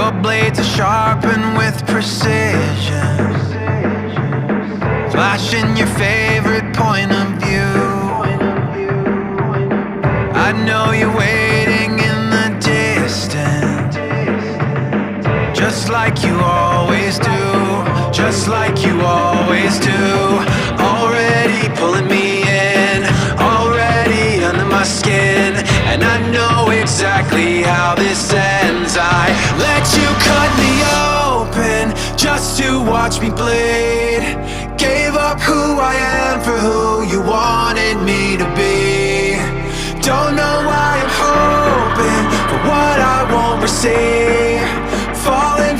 Your blades are sharpened with precision, flashing your favorite point of view. I know you're waiting in the distance, just like you always do, just like you always do. Already pulling me in, already under my skin, and I know exactly how this ends. I let you cut me open just to watch me bleed. Gave up who I am for who you wanted me to be. Don't know why I'm hoping for what I won't receive. Falling